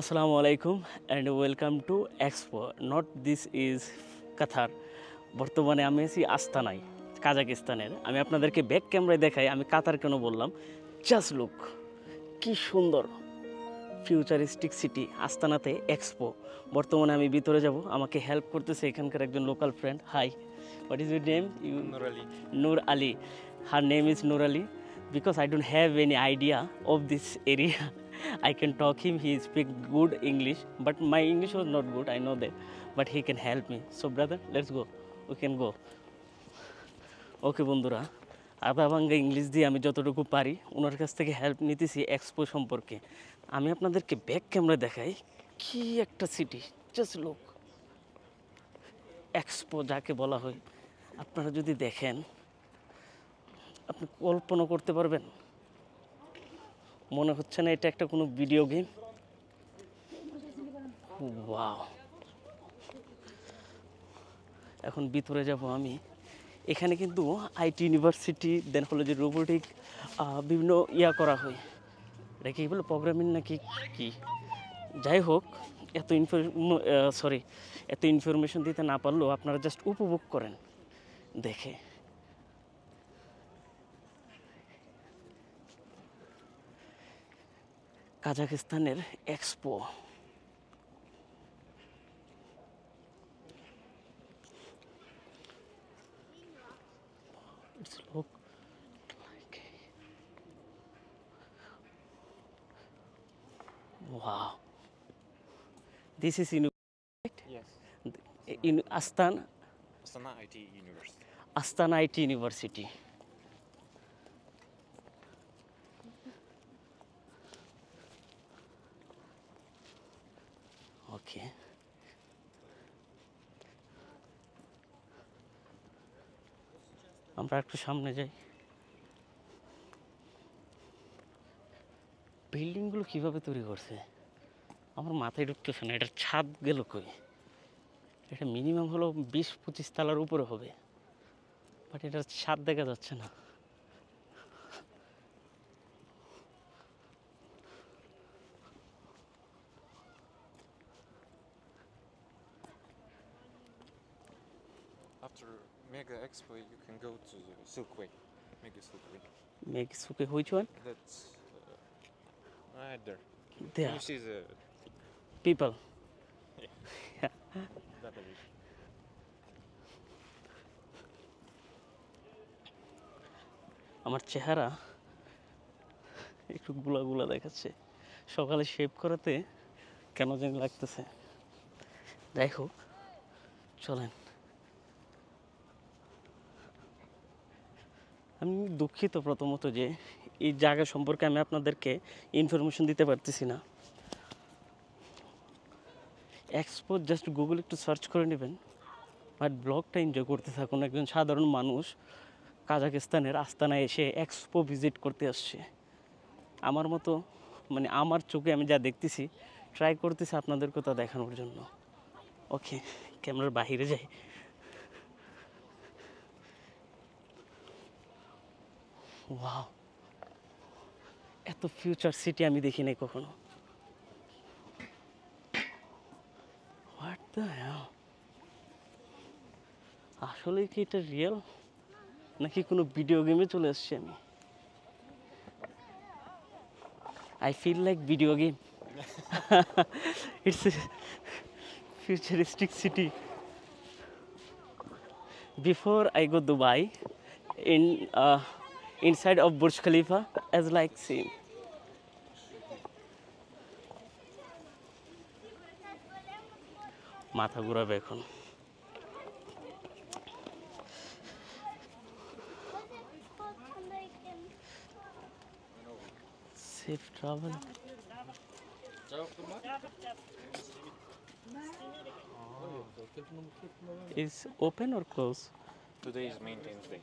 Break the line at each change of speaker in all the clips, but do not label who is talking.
Assalamu alaikum and welcome to Expo. Not this is Qatar. বর্তমানে আমি আছি আস্তানায় কাজাকিস্তানের। আমি আপনাদেরকে ব্যাক ক্যামেরায় দেখাই আমি কাতার কেন বললাম। জাস্ট লুক কি সুন্দর ফিউচারিস্টিক সিটি আস্তানাতে এক্সপো। বর্তমানে আমি ভিতরে যাব, আমাকে হেল্প করতেছে এখানকার একজন local friend. Hi, what is your name? You
Nur Ali.
Noor Ali. Her name is Noor Ali. Because I don't have any idea of this area, I can talk him. He speak good English, but my English was not good. I know that, but he can help me. So brother, let's go. We can go. ওকে বন্ধুরা, আধা ভাঙ্গা English দিয়ে আমি যতটুকু পারি ওনার কাছ থেকে help নিতেছি এক্সপো সম্পর্কে। আমি আপনাদেরকে ব্যাক ক্যামেরা দেখাই কি একটা সিটি। জাস্ট লুক, এক্সপো যাকে বলা হয়, আপনারা যদি দেখেন আপনি কল্পনা করতে পারবেন, মনে হচ্ছে না এটা একটা কোনো ভিডিও গেম। ওয়াও, এখন ভিতরে যাব আমি। এখানে কিন্তু আইটি ইউনিভার্সিটি, দেন হলো যে রোবোটিক বিভিন্ন করা হয়। এটা কি বলে প্রোগ্রামিং নাকি কি, যাই হোক, এত ইনফরমেশন দিতে না পারলেও আপনারা জাস্ট উপভোগ করেন দেখে। কাজাকিস্তানের expo. It's look like, wow, this is
Yes.
in Astana
Astana IT University.
Astana IT University. ওকে, আমরা একটু সামনে যাই। বিল্ডিংগুলো কীভাবে তৈরি করছে আমার মাথায় ঢুকতেছে না। এটার ছাদ গেল কই? এটা মিনিমাম হলো 20-25 তলার উপরে হবে, বাট এটার ছাদ দেখা যাচ্ছে না।
After Mega Expo, you can go to the Silkway. Mega Silkway.
Mexico which one?
That's right there.
There
You see the
people.
that area.
আমার চেহারা একটু গুলা গুলা দেখাচ্ছে, সকালে শেভ করাতে কেন জানি লাগতেছে। যাই হোক, চলেন। আমি দুঃখিত প্রথমত যে এই জায়গা সম্পর্কে আমি আপনাদেরকে ইনফরমেশন দিতে পারতেছি না। এক্সপো জাস্ট গুগল একটু সার্চ করে নেবেন, বাট ব্লগটা এনজয় করতে থাকুন। একজন সাধারণ মানুষ কাজাকিস্তানের আস্তানায় এসে এক্সপো ভিজিট করতে আসছে। আমার মতো, মানে আমার চোখে আমি যা দেখতেছি ট্রাই করতেছি আপনাদেরকে তা দেখানোর জন্য। ওকে, ক্যামেরার বাহিরে যাই। ওয়াও, এত ফিউচার সিটি আমি দেখি নাই কখনো। হোয়াট দ্য হেল, আসলে কি এটা রিয়েল নাকি কোনো ভিডিও গেমে চলে আসছি আমি? I feel like video game. It's a futuristic city. Before I go Dubai, in inside of Burj Khalifa, as like same. মাথা ঘুরাবে এখন। Safe travel. Is open or closed?
Today is maintenance day.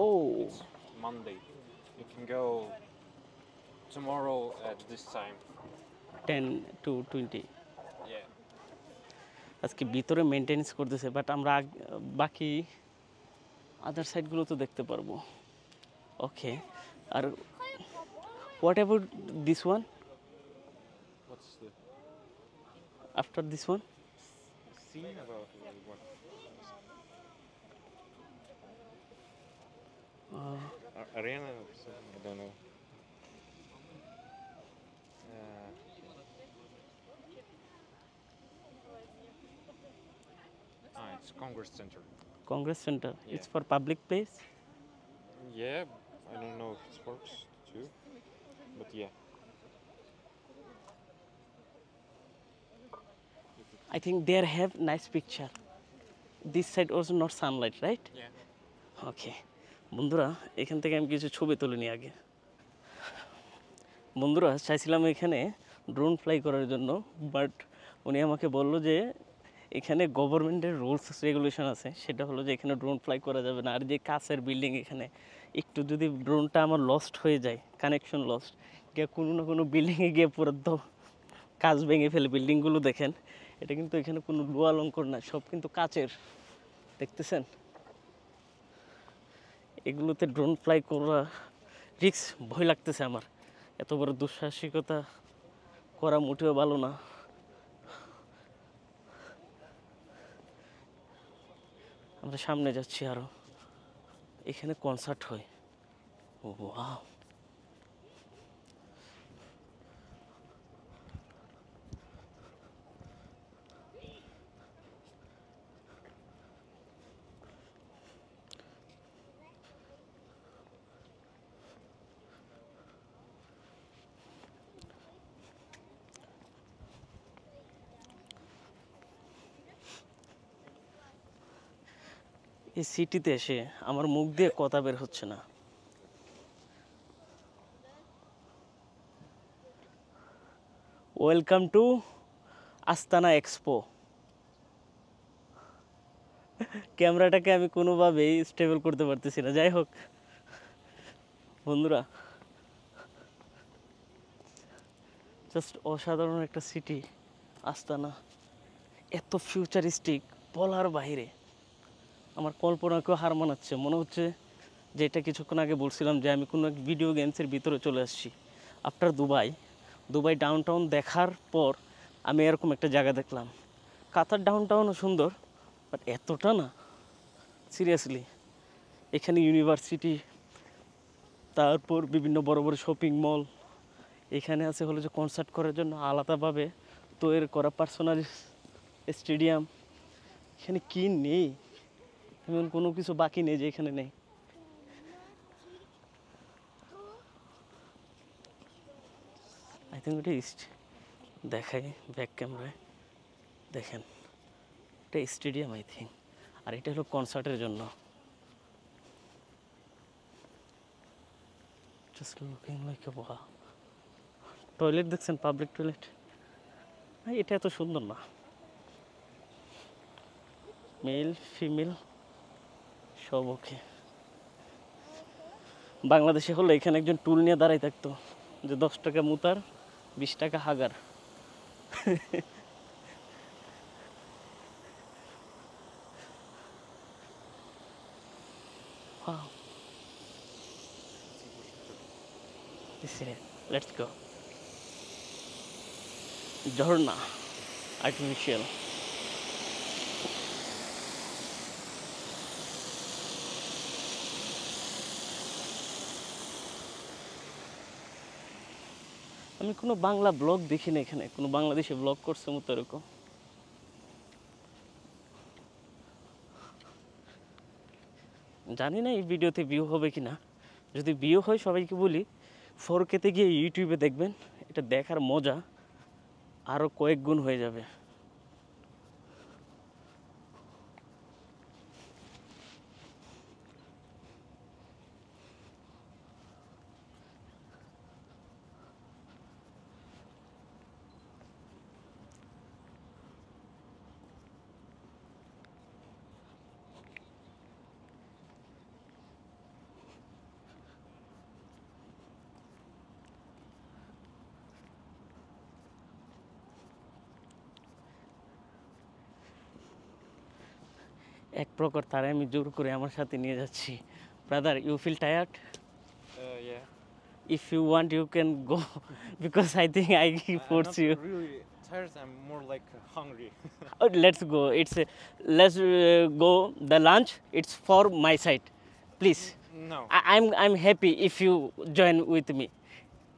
Oh,
It's Monday. You can go tomorrow at this time.
10 to 20.
Yeah.
আজকে ভিতরে maintenance করতেছে, but আমরা বাকি আদার সাইডগুলো তো দেখতে পারবো। ওকে, আর what about this one?
What's the
After this one,
scene about what? Arena or something? I don't know. It's Congress Center.
Congress Center.
Yeah.
It's for public place.
Yeah, I don't know if it works too, but yeah.
I think there have nice picture. This side also not sunlight, right?
Yeah.
ওকে বন্ধুরা, এখান থেকে আমি কিছু ছবি তুলে নিই আগে। বন্ধুরা, চাইছিলাম এখানে ড্রোন ফ্লাই করার জন্য, বাট উনি আমাকে বললো যে এখানে গভর্নমেন্টের রুলস রেগুলেশন আছে, সেটা হলো যে এখানে ড্রোন ফ্লাই করা যাবে না। আর যে কাছের বিল্ডিং, এখানে একটু যদি ড্রোনটা আমার লস্ট হয়ে যায়, কানেকশন লস্ট, গিয়ে কোনো না কোনো বিল্ডিংয়ে গিয়ে পুরো কাঁচ ভেঙে ফেলে। বিল্ডিংগুলো দেখেন, এটা কিন্তু এখানে কোনো লোহা অলঙ্কর না, সব কিন্তু কাচের, দেখতেছেন? এগুলোতে ড্রোন ফ্লাই করা রিস্ক, ভয় লাগতেছে আমার। এত বড় দুঃসাহসিকতা করা মোটেও ভালো না। আমরা সামনে যাচ্ছি আরও, এখানে কনসার্ট হয়। ও ওয়াও! এই সিটিতে এসে আমার মুখ দিয়ে কথা বের হচ্ছে না। ওয়েলকাম টু আস্তানা এক্সপো। ক্যামেরাটাকে আমি কোনোভাবেই স্টেবল করতে পারতেছি না। যাই হোক বন্ধুরা, জাস্ট অসাধারণ একটা সিটি আস্তানা, এত ফিউচারিস্টিক বলার বাইরে। আমার কল্পনাকেও হার মানাচ্ছে। মনে হচ্ছে যে এটা কিছুক্ষণ আগে বলছিলাম যে আমি কোনো এক ভিডিও গেমসের ভিতরে চলে আসছি। আফটার দুবাই ডাউনটাউন দেখার পর আমি এরকম একটা জায়গা দেখলাম। কাতার ডাউনটাউনও সুন্দর, বাট এতটা না, সিরিয়াসলি। এখানে ইউনিভার্সিটি, তারপর বিভিন্ন বড় বড় শপিং মল, এখানে আছে হলো যে কনসার্ট করার জন্য আলাদাভাবে তৈরি করা পার্সোনাল স্টেডিয়াম। এখানে কি নেই, এমন কোনো কিছু বাকি নেই যে এখানে নেই। আই থিঙ্ক এটা দেখাই ব্যাক ক্যামেরায়, দেখেন এটা স্টেডিয়াম আই থিঙ্ক, আর এটা হলো কনসার্টের জন্য। Just looking like a wow. Toilet দেখছেন, পাবলিক টয়লেট। এটা এত সুন্দর না, মেল ফিমেল সব ওকে। বাংলাদেশে হলো এখানে একজন টুল নিয়ে দাঁড়াই থাকতো, যে 10 টাকা মুতার 20 টাকা হাগার। Wow. This is it. Let's go. Jharna artificial. আমি কোনো বাংলা ব্লগ দেখি না এখানে, কোনো বাংলাদেশি ব্লগ করছে মতো এরকম। জানি না এই ভিডিওতে ভিউ হবে কি না। যদি ভিউ হয় সবাইকে বলি 4K-তে গিয়ে ইউটিউবে দেখবেন, এটা দেখার মজা আরও কয়েক গুণ হয়ে যাবে। এক প্রকার তারে আমি জোর করে আমার সাথে নিয়ে যাচ্ছি। Brother, you feel tired?
Yeah.
If you want, you can go because I think I
I'm
force
not
you.
really tired. I'm more like hungry.
Oh, let's go. Let's go. The lunch. It's for my side, please.
No.
I'm happy if you join with me.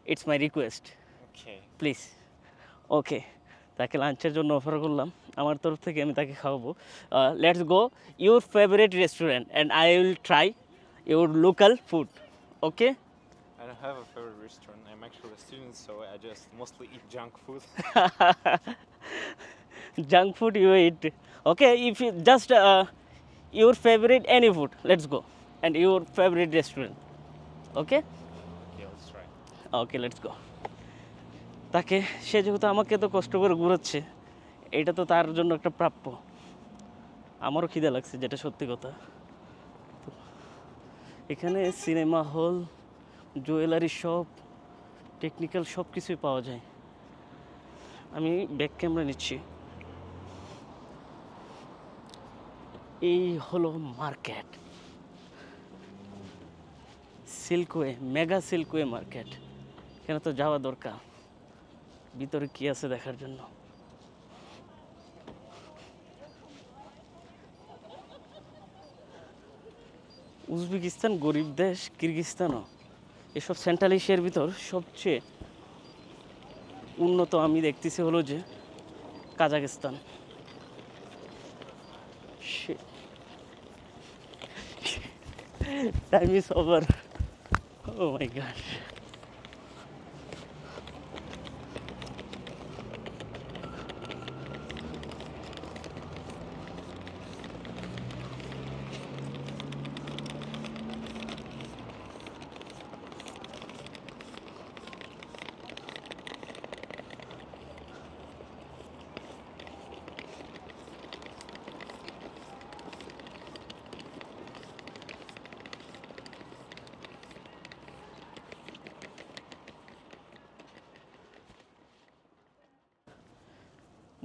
It's my request,
Okay.
Please. Okay, তাকে লাঞ্চের জন্য offer করলাম, আমার তরফ থেকে আমি তাকে খাওয়াবো। Let's go your favourite restaurant and I will try your local food. Okay.
I don't have a favorite restaurant. I'm actually a student, so I just mostly eat junk food.
Junk food you eat. Okay, if you just your favorite any food, let's go. And your favorite restaurant. Okay?
Okay, let's try.
Okay, let's go. তাকে সে যেহেতু আমাকে তো কষ্ট করে ঘুরাচ্ছে, এটা তো তার জন্য একটা প্রাপ্য। আমারও খিদে লাগছে, যেটা সত্যি কথা। তো এখানে cinema hall, jewellery shop, technical সব কিছুই পাওয়া যায়। আমি ব্যাক ক্যামেরা নিচ্ছি। এই হলো মার্কেট, সিল্কওয়ে, মেগা সিল্কওয়ে মার্কেট। এখানে তো যাওয়া দরকার, ভিতরে কি আছে দেখার জন্য। উজবেকিস্তান গরিব দেশ, কিরগিস্তানও। এসব সেন্ট্রাল এশিয়ার ভিতর সবচেয়ে উন্নত আমি দেখতেছি হলো যে Kazakhstan. Time is over. Oh my god.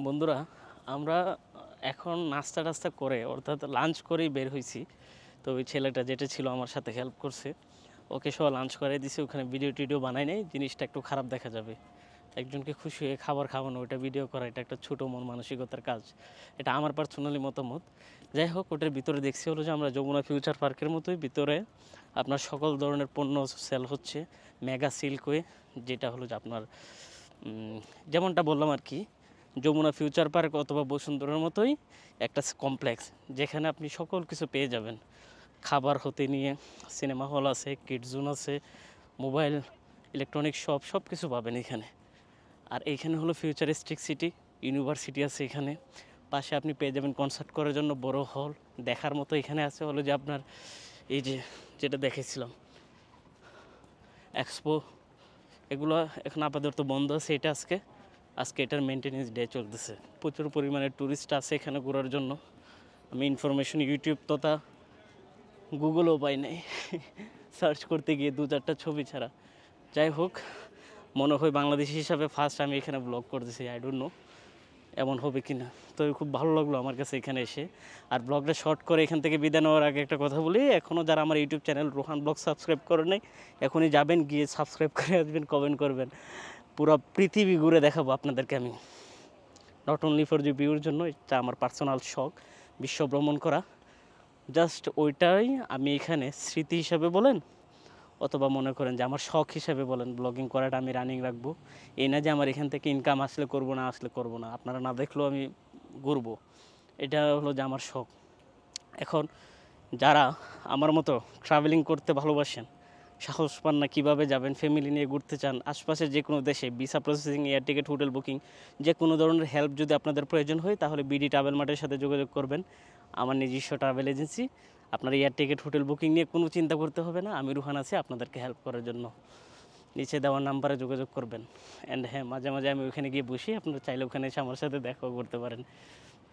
বন্ধুরা, আমরা এখন নাস্তা টাস্তা করে অর্থাৎ লাঞ্চ করেই বের হয়েছি। তো ওই ছেলেটা যেটা ছিল আমার সাথে হেল্প করছে, ওকে সব লাঞ্চ করাই দিছে। ওখানে ভিডিও টিডিও বানাই নেই, জিনিসটা একটু খারাপ দেখা যাবে। একজনকে খুশি হয়ে খাবার খাওয়ানো, ওটা ভিডিও করা, এটা একটা ছোটো মন মানসিকতার কাজ। এটা আমার পার্সোনালি মতামত। যাই হোক, ওটার ভিতরে দেখছি হলো যে আমরা যমুনা ফিউচার পার্কের মতোই ভিতরে আপনার সকল ধরনের পণ্য সেল হচ্ছে। মেগা সিল্কওয়ে, যেটা হলো যে আপনার যেমনটা বললাম আর কি, যমুনা ফিউচার পার্ক অথবা বসুন্ধরার মতোই একটা কমপ্লেক্স, যেখানে আপনি সকল কিছু পেয়ে যাবেন। খাবার হতে নিয়ে সিনেমা হল আছে, কিড জোন আছে, মোবাইল, ইলেকট্রনিক শপ, সব কিছু পাবেন এখানে। আর এইখানে হলো ফিউচারিস্টিক সিটি, ইউনিভার্সিটি আছে এখানে। পাশে আপনি পেয়ে যাবেন কনসার্ট করার জন্য বড় হল। দেখার মতো এখানে আছে হলো যে আপনার এই যে যেটা দেখেছিলাম এক্সপো, এগুলো এখন আপাতত বন্ধ আছে। এটা আজকে এটার মেনটেনেন্স ডে চলতেছে। প্রচুর পরিমাণে ট্যুরিস্ট আছে এখানে ঘোরার জন্য। আমি ইনফরমেশন ইউটিউব তথা গুগলও পাই নাই সার্চ করতে গিয়ে 2-4টা ছবি ছাড়া। যাই হোক, মনে হয় বাংলাদেশি হিসাবে ফার্স্ট আমি এখানে ব্লগ করতেছি। আই ডোন্ট নো এমন হবে কি না। তো খুব ভালো লাগলো আমার কাছে এখানে এসে। আর ব্লগটা শর্ট করে এখান থেকে বিদায় নেওয়ার আগে একটা কথা বলি, এখনও যারা আমার YouTube channel Rohan blog subscribe করে নাই, এখনই যাবেন, গিয়ে সাবস্ক্রাইব করে আসবেন, কমেন্ট করবেন। পুরো পৃথিবী ঘুরে দেখাবো আপনাদেরকে আমি, নট অনলি ফর দি ভিউর জন্য। এটা আমার পার্সোনাল শখ, বিশ্ব ভ্রমণ করা। জাস্ট ওইটাই আমি এখানে স্মৃতি হিসাবে বলেন অথবা মনে করেন যে আমার শখ হিসাবে বলেন, ব্লগিং করাটা আমি রানিং রাখবো। এই না যে আমার এখান থেকে ইনকাম আসলে করবো, না আসলে করবো না, আপনারা না দেখলেও আমি ঘুরবো। এটা হলো যে আমার শখ। এখন যারা আমার মতো ট্রাভেলিং করতে ভালোবাসেন, সাহস পান না কীভাবে যাবেন, ফ্যামিলি নিয়ে ঘুরতে চান, আশপাশের যে কোনো দেশে visa processing, air ticket, hotel booking, যে কোনো ধরনের হেল্প যদি আপনাদের প্রয়োজন হয়, তাহলে বিডি ট্রাভেল মার্টের সাথে যোগাযোগ করবেন। আমার নিজস্ব ট্রাভেল এজেন্সি। আপনার এয়ার টিকিট, হোটেল বুকিং নিয়ে কোনো চিন্তা করতে হবে না, আমি রুহান আছি আপনাদেরকে হেল্প করার জন্য। নিচে দেওয়া নাম্বারে যোগাযোগ করবেন। অ্যান্ড হ্যাঁ, মাঝে মাঝে আমি ওখানে গিয়ে বসি, আপনারা চাইলে ওখানে এসে আমার সাথে দেখাও করতে পারেন।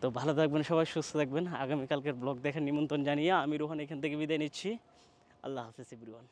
তো ভালো থাকবেন সবাই, সুস্থ থাকবেন। আগামীকালকের ব্লগ দেখার নিমন্ত্রণ জানিয়ে আমি রোহান এখান থেকে বিদায় নিচ্ছি। আল্লাহ হাফেজ এভরিওয়ান।